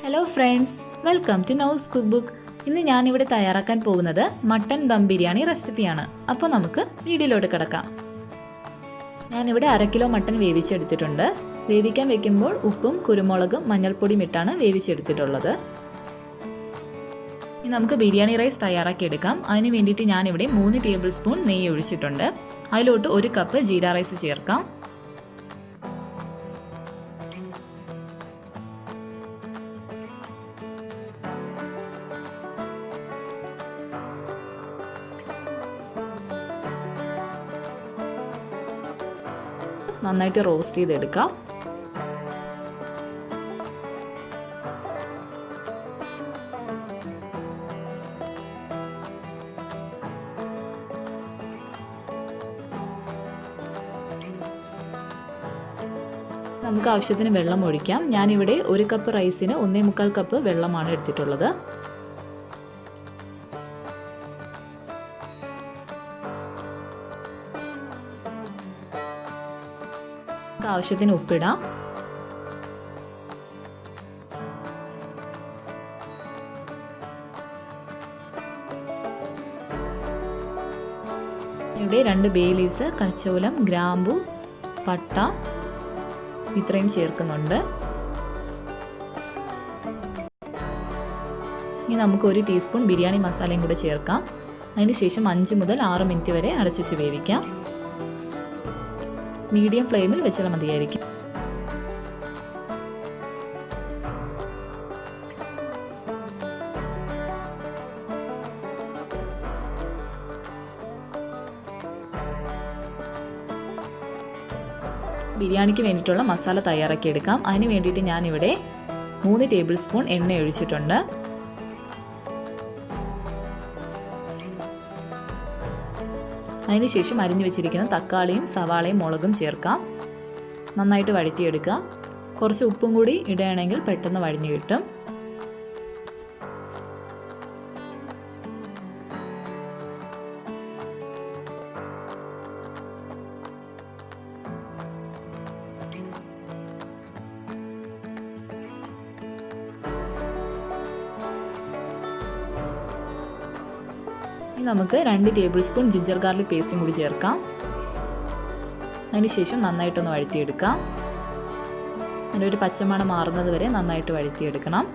Hello friends, welcome to നൗസ് cook book. ഇന്ന് ഞാനിവിടെ തയ്യാറാക്കാൻ പോകുന്നത് മട്ടൻ ദം ബിരിയാണി റെസിപ്പിയാണ്. അപ്പോൾ നമുക്ക് വീഡിയോയിലോട്ട് കിടക്കാം. ഞാനിവിടെ 1/2 കിലോ മട്ടൻ വേവിച്ചെടുത്തിട്ടുണ്ട്. വേവിക്കാൻ വെക്കുമ്പോൾ ഉപ്പും കുരുമുളകും മഞ്ഞൾപ്പൊടിയും ഇട്ടാണ് വേവിച്ചെടുത്തിട്ടുള്ളത്. ഇനി നമുക്ക് ബിരിയാണി റൈസ് തയ്യാറാക്കിയെടുക്കാം. അതിന് വേണ്ടിയിട്ട് ഞാനിവിടെ 3 ടേബിൾ സ്പൂൺ നെയ്യ് ഒഴിച്ചിട്ടുണ്ട്. അതിലോട്ട് 1 കപ്പ് ജീര റൈസ് ചേർക്കാം. നന്നായിട്ട് റോസ്റ്റ് ചെയ്തെടുക്കാം. നമുക്ക് ആവശ്യത്തിന് വെള്ളം ഒഴിക്കാം. ഞാനിവിടെ 1 കപ്പ് റൈസിന് 1.25 കപ്പ് വെള്ളമാണ് എടുത്തിട്ടുള്ളത്. ആവശ്യത്തിന് ഉപ്പിടാം. ഇവിടെ 2 ബേ ലീവ്സ്, കച്ചോലം, ഗ്രാമ്പു, പട്ട ഇത്രയും ചേർക്കുന്നുണ്ട്. ഇനി നമുക്ക് 1 ടീസ്പൂൺ ബിരിയാണി മസാലയും കൂടെ ചേർക്കാം. അതിനുശേഷം 5 മുതൽ 6 മിനിറ്റ് വരെ അടച്ചു വേവിക്കാം. മീഡിയം ഫ്ലെയിമിൽ വെച്ചാൽ മതിയായിരിക്കും. ബിരിയാണിക്ക് വേണ്ടിയിട്ടുള്ള മസാല തയ്യാറാക്കിയെടുക്കാം. അതിന് വേണ്ടിയിട്ട് ഞാനിവിടെ 3 ടേബിൾ സ്പൂൺ എണ്ണ ഒഴിച്ചിട്ടുണ്ട്. അതിനുശേഷം അരിഞ്ഞു വെച്ചിരിക്കുന്ന തക്കാളിയും സവാളയും മുളകും ചേർക്കാം. നന്നായിട്ട് വഴറ്റിയെടുക്കുക. കുറച്ച് ഉപ്പും കൂടി ഇടുകയാണെങ്കിൽ പെട്ടെന്ന് വഴഞ്ഞു കിട്ടും. നമുക്ക് 2 ടേബിൾ സ്പൂൺ ജിഞ്ചർ ഗാർലിക് പേസ്റ്റും കൂടി ചേർക്കാം. അതിനുശേഷം നന്നായിട്ടൊന്ന് വഴറ്റിയെടുക്കാം. അതിൻ്റെ ഒരു പച്ചമണം മാറുന്നത് വരെ നന്നായിട്ട് വഴറ്റിയെടുക്കണം.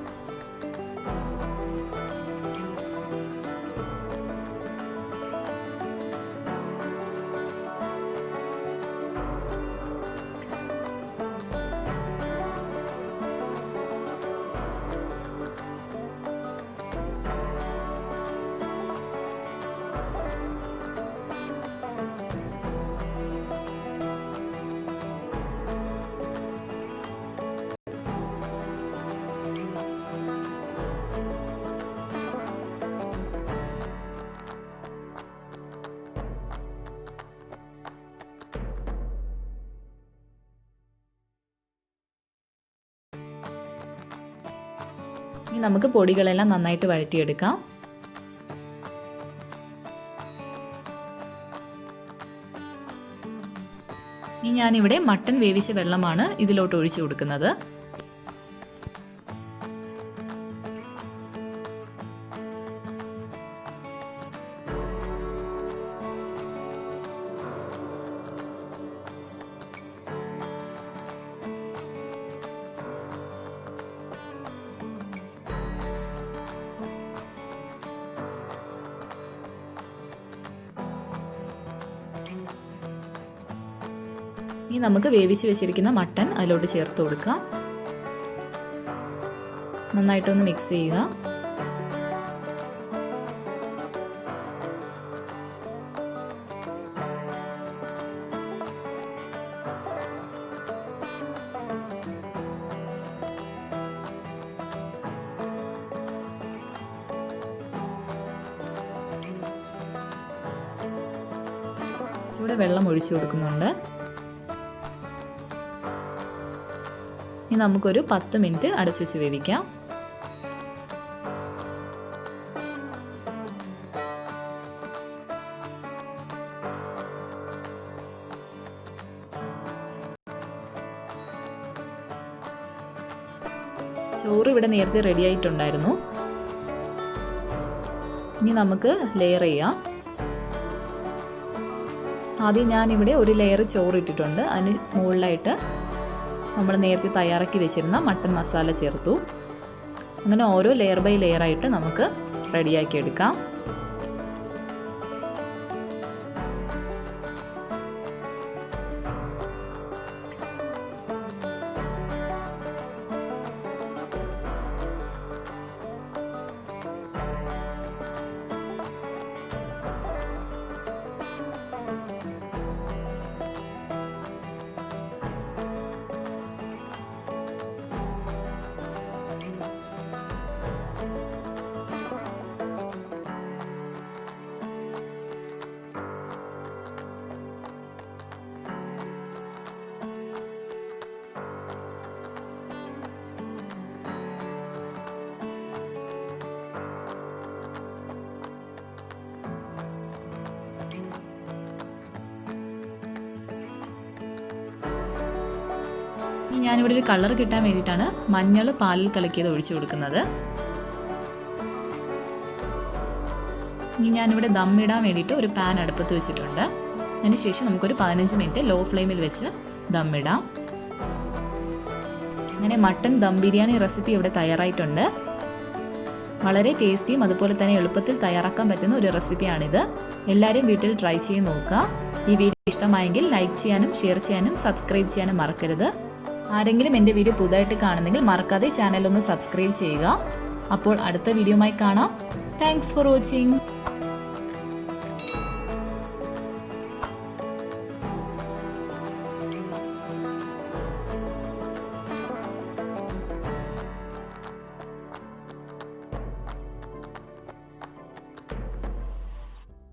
ഇനി നമുക്ക് പൊടികളെല്ലാം നന്നായിട്ട് വഴറ്റിയെടുക്കാം. ഇനി ഞാനിവിടെ മട്ടൻ വേവിച്ച വെള്ളമാണ് ഇതിലോട്ട് ഒഴിച്ചു കൊടുക്കുന്നത്. ഇനി നമുക്ക് വേവിച്ച് വെച്ചിരിക്കുന്ന മട്ടൻ അതിലോട്ട് ചേർത്ത് കൊടുക്കാം. നന്നായിട്ടൊന്ന് മിക്സ് ചെയ്യുക. ഇവിടെ വെള്ളം ഒഴിച്ചു കൊടുക്കുന്നുണ്ട്. ഇനി നമുക്കൊരു 10 മിനിറ്റ് അടച്ചു വെച്ച് വേവിക്കാം. ചോറ് ഇവിടെ നേരത്തെ റെഡി ആയിട്ടുണ്ടായിരുന്നു. ഇനി നമുക്ക് ലെയർ ചെയ്യാം. ആദ്യം ഞാനിവിടെ ഒരു ലെയർ ചോറ് ഇട്ടിട്ടുണ്ട്. അതിന് മുകളിലായിട്ട് നമ്മൾ നേരത്തെ തയ്യാറാക്കി വെച്ചിരുന്ന മട്ടൻ മസാല ചേർത്തു. അങ്ങനെ ഓരോ ലെയർ ബൈ ലെയർ ആയിട്ട് നമുക്ക് റെഡിയാക്കി എടുക്കാം. ഞാനിവിടെ ഒരു കളർ കിട്ടാൻ വേണ്ടിയിട്ടാണ് മഞ്ഞൾ പാലിൽ കലക്കിയത് ഒഴിച്ചു കൊടുക്കുന്നത്. ഇനി ഞാനിവിടെ ദമ്മിടാൻ വേണ്ടിയിട്ട് ഒരു പാൻ അടുപ്പത്ത് വെച്ചിട്ടുണ്ട്. അതിനുശേഷം നമുക്കൊരു 15 മിനിറ്റ് ലോ ഫ്ലെയിമിൽ വെച്ച് ദമ്മിടാം. അങ്ങനെ മട്ടൻ ദം ബിരിയാണി റെസിപ്പി ഇവിടെ തയ്യാറായിട്ടുണ്ട്. വളരെ ടേസ്റ്റിയും അതുപോലെ തന്നെ എളുപ്പത്തിൽ തയ്യാറാക്കാൻ പറ്റുന്ന ഒരു റെസിപ്പിയാണിത്. എല്ലാവരും വീട്ടിൽ ട്രൈ ചെയ്ത് നോക്കുക. ഈ വീഡിയോ ഇഷ്ടമായെങ്കിൽ ലൈക്ക് ചെയ്യാനും ഷെയർ ചെയ്യാനും സബ്സ്ക്രൈബ് ചെയ്യാനും മറക്കരുത്. ആരെങ്കിലും എൻ്റെ വീഡിയോ പുതുതായിട്ട് കാണുന്നെങ്കിൽ മറക്കാതെ ചാനൽ ഒന്ന് സബ്സ്ക്രൈബ് ചെയ്യുക. അപ്പോൾ അടുത്ത വീഡിയോയുമായി കാണാം. Thanks for watching.